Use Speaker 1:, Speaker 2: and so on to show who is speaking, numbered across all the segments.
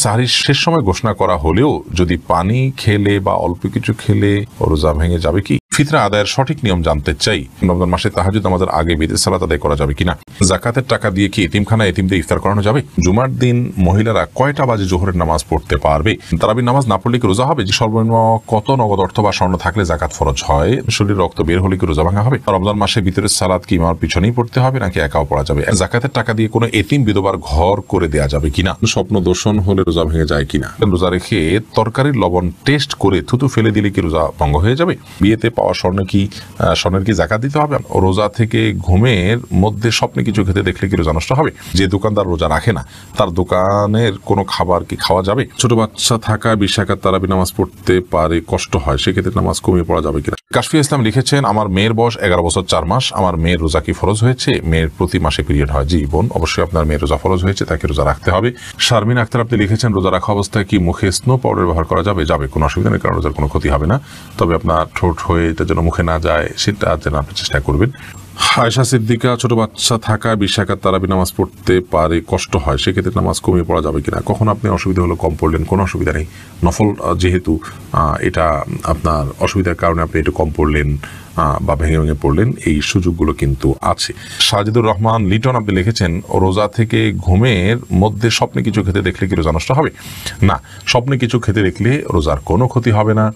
Speaker 1: সাহরির শেষ সময় ঘোষণা করা হলেও যদি পানি খেলে বা অল্প কিছু খেলে রোজা ভেঙে যাবে কি? ফিতরা আদায়ের সঠিক নিয়ম জানতে চাই। রমজান মাসে তাহাজ্জুদ নামাজের আগে বিদের সালাত আদায় করা যাবে কিনা? যাকাতের টাকা দিয়ে কি এতিমখানায় এতিমদের ইফতার করানো যাবে? জুমার দিন মহিলারা কয়টা বাজে জোহরের নামাজ পড়তে পারবে? তারাবির নামাজ না পড়লে কি রোজা হবে? যে সর্বনিম্ন কত নগদ অর্থ বা স্বর্ণ থাকলে জাকাত ফরজ হয়? শরীরে রক্ত বের হলে কি রোজা ভাঙা হবে? রমজান মাসে বিতরের সালাত কি ইমামের পিছনেই পড়তে হবে নাকি একাও পড়া যাবে? জাকাতের টাকা দিয়ে কোনো এতিম বিধবার ঘর করে দেয়া যাবে কিনা? স্বপ্ন দর্শন হলে রোজা ভেঙে যায় কিনা? রোজা রেখে তরকারির লবণ টেস্ট করে থুতু ফেলে দিলে কি রোজা ভঙ্গ হয়ে যাবে? বিয়েতে পাওয়া স্বর্ণের কি জাকাত দিতে হবে? রোজা থেকে ঘুমের মধ্যে স্বপ্নে কিছু খেতে দেখলে কি রোজা নষ্ট হবে? যে দোকানদার রোজা রাখে না তার দোকানের কোনো খাবার কি খাওয়া যাবে? ছোট বাচ্চা থাকা 20 রাকাত তারাবি নামাজ পড়তে পারে, কষ্ট হয়, সেক্ষেত্রে নামাজ কমিয়ে পড়া যাবে কিনা? কাশফি ইসলাম লিখেছেন, আমার মেয়ের বয়স 11 বছর 4 মাস। আমার মেয়ের রোজা কি ফরজ হয়েছে? মেয়ের প্রতি মাসে পিরিয়ড হয়। জি বোন, অবশ্যই আপনার মেয়ের রোজা ফরজ হয়েছে, তাকে রোজা রাখতে হবে। শারমিন আক্তার আপনি লিখেছেন, রোজা রাখা অবস্থায় কি মুখে স্নো পাউডার ব্যবহার করা যাবে? যাবে, কোনো অসুবিধা নেই, কারণ রোজার কোনো ক্ষতি হবে না। তবে আপনার ঠোঁট হয়ে এটা যেন মুখে না যায় সেটা যেন আপনি চেষ্টা করবেন। আয়েশা সিদ্দিকা, ছোট বাচ্চা থাকা 20 রাকাত তারাবি নামাজ পড়তে পারে, কষ্ট হয়, সেক্ষেত্রে নামাজ কমিয়ে পড়া যাবে কিনা? কখন আপনি অসুবিধা হলো কম পড়লেন, কোনো অসুবিধা নেই। নফল যেহেতু এটা আপনার অসুবিধার কারণে আপনি একটু কম পড়লেন বা ভেঙে ভেঙে পড়লেন, এই সুযোগগুলো কিন্তু আছে। সাজিদুর রহমান লিটন আপনি লিখেছেন, রোজা থেকে ঘুমের মধ্যে স্বপ্নে কিছু খেতে দেখলে কি রোজা নষ্ট হবে? না, স্বপ্নে কিছু খেতে দেখলে রোজার কোনো ক্ষতি হবে না,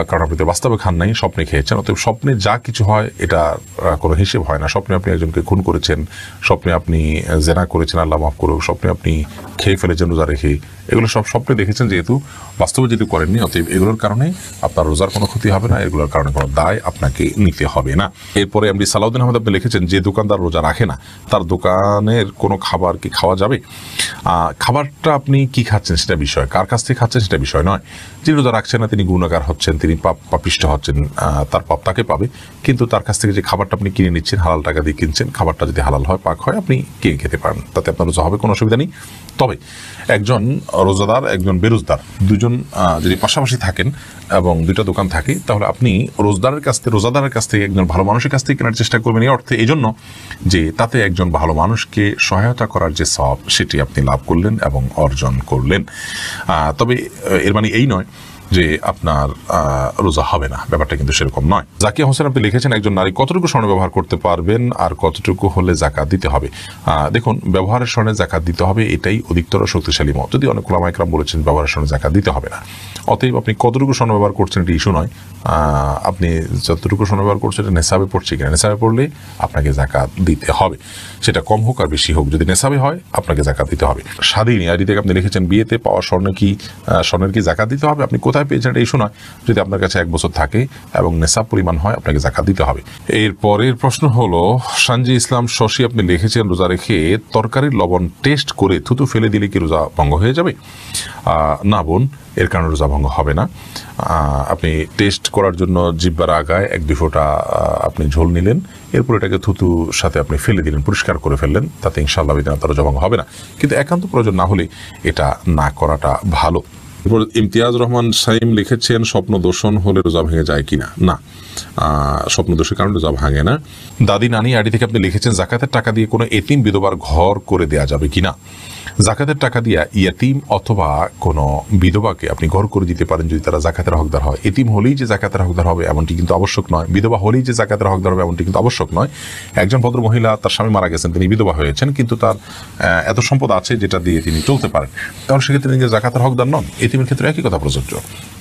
Speaker 1: কারণ আপনি তো বাস্তবে খান নাই, স্বপ্নে খেয়েছেন। অতএব স্বপ্নে যা কিছু হয় এটা কোনো হিসেব হয় না। স্বপ্নে আপনি একজনকে খুন করেছেন, স্বপ্নে আপনি জেনা করেছেন, আল্লাহ মাফ করুক, স্বপ্নে আপনি খেয়ে ফেলেছেন রোজা রেখে, এগুলো সব স্বপ্নে দেখেছেন, যেহেতু বাস্তবে যেহেতু করেননি, অতএব এগুলোর কারণে আপনার রোজার কোনো ক্ষতি হবে না, এগুলোর কারণে কোনো দায় আপনাকে নিতে হবে না। এরপরে এমডি সালাউদ্দিন আহমেদ আপনি লিখেছেন, যে দোকানদার রোজা রাখে না তার দোকানের কোনো খাবার কি খাওয়া যাবে? খাবারটা আপনি কি খাচ্ছেন সেটা বিষয়, কার কাছ থেকে খাচ্ছেন সেটা বিষয় নয়। যিনি রোজা রাখছেন না তিনি গুণাগার হচ্ছেন, তিনি পাপিষ্ঠ হচ্ছেন, তার পাপ তাকে পাবে। কিন্তু তার কাছ থেকে যে খাবারটা আপনি কিনে নিচ্ছেন, হালাল টাকা দিয়ে কিনছেন, খাবারটা যদি হালাল হয়, পাক হয়, আপনি কিনে খেতে পারেন, তাতে আপনার রোজা হবে, কোনো অসুবিধা নেই। তবে একজন রোজাদার একজন বেরোজদার দুজন যদি পাশাপাশি থাকেন এবং দুইটা দোকান থাকে, তাহলে আপনি রোজাদারের কাছ থেকে একজন ভালো মানুষের কাছ থেকে কেনার চেষ্টা করবেন, এই অর্থে এই জন্য যে তাতে একজন ভালো মানুষকে সহায়তা করার যে সওয়াব সেটি আপনি লাভ করলেন এবং অর্জন করলেন। তবে এর মানে এই নয় যে আপনার রোজা হবে না, ব্যাপারটা কিন্তু সেরকম নয়। জাকিয়া হোসেন আপনি লিখেছেন, একজন নারী কতটুকু স্বর্ণ ব্যবহার করতে পারবেন আর কতটুকু হলে জাকাত দিতে হবে? দেখুন, ব্যবহারের স্বর্ণে জাকাত দিতে হবে, এটাই অধিকতর শক্তিশালী মত। যদি অনেক ওলামা ইকরাম বলেছেন ব্যবহারের স্বর্ণে জাকাত দিতে হবে না। অতএব আপনি কতটুকু স্বর্ণ ব্যবহার করছেন এটি ইস্যু নয়, আপনি যতটুকু স্বর্ণ ব্যবহার করছেন এটা নেশাবে পড়ছে কিনা, নেশাবে পড়লে আপনাকে জাকাত দিতে হবে, সেটা কম হোক আর বেশি হোক, যদি নেশাবে হয় আপনাকে জাকাত দিতে হবে। স্বাধীন আইডি থেকে আপনি লিখেছেন, বিয়েতে পাওয়া স্বর্ণের কি জাকাত দিতে হবে? আপনি কোথায় পেয়েছেন এটা ইস্যু নয়, যদি আপনার কাছে 1 বছর থাকে এবং নেশাব পরিমাণ হয় আপনাকে জাকাত দিতে হবে। এরপরের প্রশ্ন হলো, সানজি ইসলাম শশী আপনি লিখেছেন, রোজা রেখে তরকারির লবণ টেস্ট করে থুতু ফেলে দিলে কি রোজা ভঙ্গ হয়ে যাবে? না বোন, এর কারণে রোজা ভঙ্গ হবে না। আপনি টেস্ট করার জন্য জিহ্বার আগায় 1-2 ফোঁটা আপনি ঝোল নিলেন, এরপর এটাকে থুতুর সাথে আপনি ফেলে দিলেন, পরিষ্কার করে ফেললেন, তাতে ইনশাআল্লাহ তার রোজা ভঙ্গ হবে না। কিন্তু একান্ত প্রয়োজন না হলে এটা না করাটা ভালো। এরপর ইমতিয়াজ রহমান সাইম লিখেছেন, স্বপ্ন দর্শন হলে রোজা ভেঙে যায় কিনা? না, স্বপ্ন দোষের কারণে রোজা ভাঙে না। দাদি নানি আইডি থেকে আপনি লিখেছেন, জাকাতের টাকা দিয়ে কোনো এতিম বিধবার ঘর করে দেয়া যাবে কিনা? জাকাতের টাকা দিয়ে ইয়াতিম অথবা কোনো বিধবাকে আপনি ঘর করে দিতে পারেন যদি তারা জাকাতের হকদার হয়। এতিম হলেই যে জাকাতের হকদার হবে এমনটি কিন্তু আবশ্যক নয়, বিধবা হলেই যে জাকাতের হকদার হবে এমনটি কিন্তু আবশ্যক নয়। একজন ভদ্র মহিলা, তার স্বামী মারা গেছেন, তিনি বিধবা হয়েছেন, কিন্তু তার এত সম্পদ আছে যেটা দিয়ে তিনি চলতে পারেন, তাহলে সেক্ষেত্রে তিনি জাকাতের হকদার নন। এতিমের ক্ষেত্রে একই কথা প্রযোজ্য।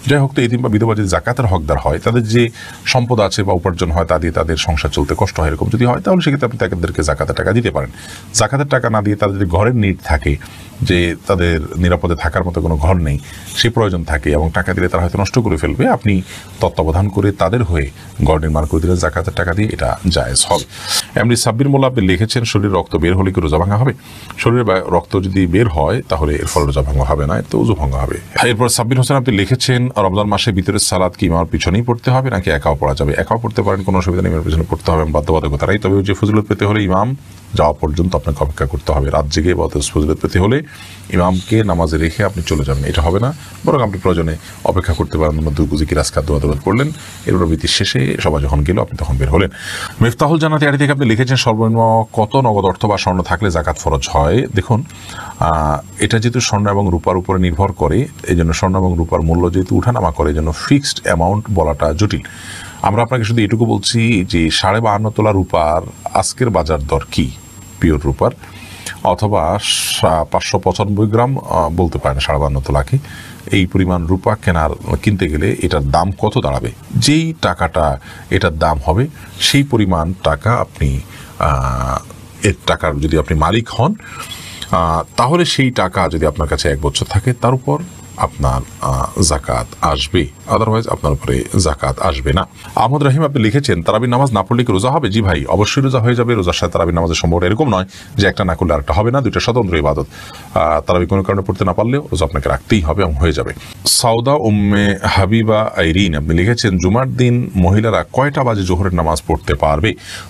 Speaker 1: যাই হোক, তো এতিম বা বিধবা যদি জাকাতের হকদার হয়, তাদের যে সম্পদ আছে বা উপার্জন হয় তা দিয়ে তাদের সংসার চলতে কষ্ট হয়, এরকম যদি হয়, তাহলে সেক্ষেত্রে আপনি তাদেরকে জাকাতের টাকা দিতে পারেন। জাকাতের টাকা না দিয়ে তাদের যদি ঘরের নিড থাকে, যে তাদের নিরাপদে থাকার মতো কোনো ঘর নেই, সে প্রয়োজন থাকে এবং টাকা দিলে তারা হয়তো নষ্ট করে ফেলবে, আপনি তত্ত্বাবধান করে তাদের হয়ে ঘর নির্মাণ করে দিলে জাকাতের টাকা দিয়ে এটা জায়েজ হবে। এমনি সাব্বির মোল্লা আপনি লিখেছেন, শরীরে রক্ত বের হলে কি রোজা ভাঙা হবে? শরীরে রক্ত যদি বের হয় তাহলে এর ফলে রোজা ভাঙা হবে না, এর তো উযু ভাঙা হবে। এরপর সাব্বির হোসেন আপনি লিখেছেন, রমজান মাসে ভিতরের সালাত কি ইমামের পিছনেই পড়তে হবে নাকি একাও পড়া যাবে? একাও পড়তে পারেন, কোনো অসুবিধা নেই, ইমামের পিছনে পড়তে হবে বাধ্যবাধকতা নাই। তবে যে ফজিলত পেতে হলে ইমাম যাওয়া পর্যন্ত আপনাকে অপেক্ষা করতে হবে। রাত জেগে বা ফজিলত পেতে হলে ইমামকে নামাজে রেখে আপনি চলে যাবেন, এটা হবে না। বরং আপনি প্রয়োজনে অপেক্ষা করতে পারেন, দুগুজি রাজকাত দোয়া করলেন, এরপর বিতির শেষে সবাই যখন গেল আপনি তখন বের হলেন। মিফতাহুল জান্নাত এটি থেকে আপনি লিখেছেন সর্বনিম্ন কত নগদ অর্থ বা স্বর্ণ থাকলে জাকাত ফরজ হয়। দেখুন, এটা যেহেতু স্বর্ণ এবং রূপার উপরে নির্ভর করে, এই জন্য স্বর্ণ এবং রূপার মূল্য যেহেতু উঠানামা করে, এই জন্য ফিক্সড অ্যামাউন্ট বলাটা জটিল। আমরা আপনাকে শুধু এটুকু বলছি যে 52.5 তোলা রূপার আজকের বাজার দর কি পিওর রূপার, অথবা 595 গ্রাম বলতে পারেন 52.5 তোলাকে, এই পরিমাণ রূপা কিনতে গেলে এটার দাম কত দাঁড়াবে। যেই টাকাটা এটার দাম হবে সেই পরিমাণ টাকা আপনি এর টাকার যদি আপনি মালিক হন, তাহলে সেই টাকা যদি আপনার কাছে 1 বছর থাকে তার উপর আপনার জাকাত আসবে, আদারওয়াইজ আপনার উপরে জাকাত আসবে না। আহমদ রহিম আপনি লিখেছেন তারাবির নামাজ না পড়লে কি রোজা হবে? জি ভাই, অবশ্যই রোজা হয়ে যাবে। রোজার সাথে তারাবির নামাজের সম্পর্ক এরকম নয় যে একটা না করলে আরেকটা হবে না, দুইটা স্বতন্ত্র ইবাদত। তারাবি কোনো কারণে পড়তে না পারলেও রোজা আপনাকে রাখতেই হবে এবং হয়ে যাবে। সাউদা উম্মে হাবিবা আইরিন আপনি লিখেছেন জুমার দিন মহিলারা কয়টা বাজে জোহরের নামাজ পড়তে পারবে?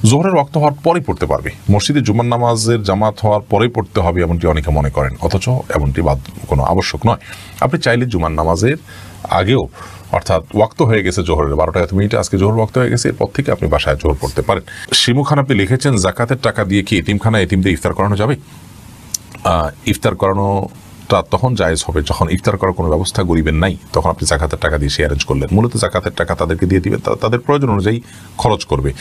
Speaker 1: জোহরের ওয়াক্ত হওয়ার পরেই পড়তে পারবে। মসজিদে জুমার নামাজের জামাত হওয়ার পরেই পড়তে হবে এমনটি অনেকে মনে করেন, অথচ এমনটি কোনো আবশ্যক নয়। আপনি চাইলে জুমার নামাজের আগেও, অর্থাৎ ওয়াক্ত হয়ে গেছে জোহরের 12টা 1 মিনিটে, আজকে জোহর ওয়াক্ত হয়ে গেছে, এরপর থেকে আপনি বাসায় জোহর পড়তে পারেন। শিমু খান আপনি লিখেছেন জাকাতের টাকা দিয়ে কি এতিমখানা এতিমদের ইফতার করানো যাবে? ইফতার করানোটা তখন জায়েজ হবে যখন ইফতার করার কোনো ব্যবস্থা গরিবের নাই, তখন আপনি জাকাতের টাকা দিয়ে সে অ্যারেঞ্জ করলেন। মূলত জাকাতের টাকা তাদেরকে দিয়ে দিবেন, তাদের প্রয়োজন অনুযায়ী খরচ করবে।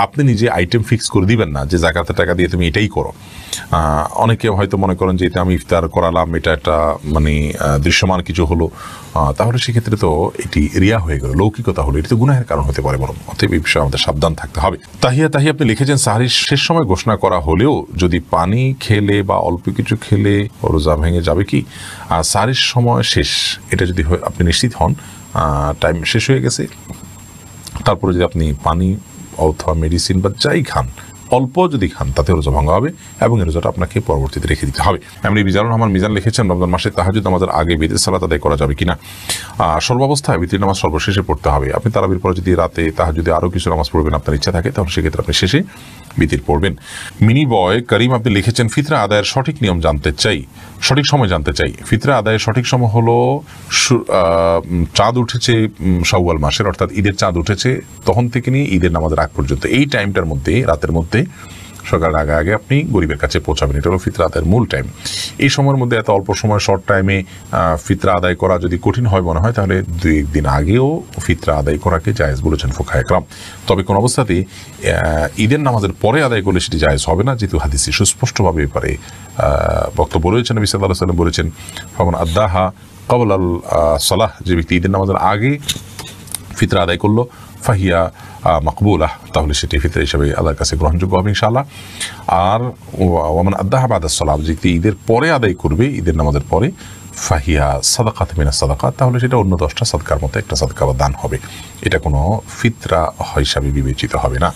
Speaker 1: আপনি নিজে আইটেম ফিক্স করে দিবেন না যে জাকাতের টাকা দিয়ে তুমি এটাই করো। অনেকে হয়তো মনে করেন যে এটা আমি ইফতার করালাম, এটা একটা মানে দৃশ্যমান কিছু হলো, তাহলে সেক্ষেত্রে তো এটি রিয়া হয়ে গেল, লৌকিকতা হলো, এটি তো গুনাহের কারণ হতে পারে। বরং অতএব এই বিষয়ে আমাদের সাবধান থাকতে হবে। তাহিয়া আপনি লিখেছেন সাহরির শেষ সময় ঘোষণা করা হলেও যদি পানি খেলে বা অল্প কিছু খেলে রোজা ভেঙে যাবে কি? সাহরির সময় শেষ, এটা যদি আপনি নিশ্চিত হন টাইম শেষ হয়ে গেছে, তারপরে যদি আপনি পানি অথবা মেডিসিন বা যাই খান, অল্প যদি খান, তাতে রোজা ভাঙা হবে এবং এই রোজাটা আপনাকে পরবর্তীতে রেখে দিতে হবে। এমনি মিজানুর রহমান মিজান লিখেছেন রমজান মাসে তাহাজ্জুদ নামাজের আগে বিতির সালাত আদায় করা যাবে কিনা? সর্বাবস্থায় বিতির নামাজ সর্বশেষে পড়তে হবে। আপনি তারাবির পরে যদি রাতে তাহাজ্জুদে আরও কিছু নামাজ পড়বেন আপনার ইচ্ছা থাকে, তাহলে সেক্ষেত্রে আপনি শেষে বিতির পড়বেন। মিনি বয় করিম আপনি লিখেছেন ফিতরা আদায়ের সঠিক নিয়ম জানতে চাই, সঠিক সময় জানতে চাই। ফিতরা আদায়ের সঠিক সময় হলো চাঁদ উঠেছে শাওয়াল মাসের, অর্থাৎ ঈদের চাঁদ উঠেছে তখন থেকে নিয়ে ঈদের নামাজের আগ পর্যন্ত, এই টাইমটার মধ্যে, রাতের মধ্যে, সকালের আগে আগে আপনি গরিবের কাছে পৌঁছাবেন। এটা হলো ফিতরা আদায়ের মূল টাইম। এই সময়ের মধ্যে এত অল্প সময়, শর্ট টাইমে ফিতরা আদায় করা যদি কঠিন হয় মনে হয়, তাহলে 2-1 দিন আগেও ফিতরা আদায় করাকে জায়েজ বলেছেন ফুকাহায়ে কেরাম। তবে কোন অবস্থাতেই ঈদের নামাজের পরে আদায় করলে সেটি জায়েজ হবে না, যেহেতু হাদিসে সুস্পষ্টভাবে ব্যাপারে বক্তব্য রয়েছেন। নবী সাল্লাল্লাহু আলাইহি ওয়াসাল্লাম বলেছেন ফামান আদ্দাহা ক্বাবলা আল সালাহ, যে ব্যক্তি ঈদের নামাজের আগে ফিতরা আদায় করলো ফাহিয়া মাকবুলাহ, তাহলে সেটি ফিতরা হিসাবে আল্লাহর কাছে গ্রহণযোগ্য হবে ইনশাআল্লাহ। আর ওয়ামান আদ্দাহা বাদাস সালাহ, যে ঈদের পরে আদায় করবে, ঈদের নামাজের পরে, ফাহিয়া সাদাকাত মিনাস সাদাকাত, তাহলে সেটা অন্য 10টা সাদকার মতো একটা সাদকা বা দান হবে, এটা কোনো ফিতরা হিসাবে বিবেচিত হবে না।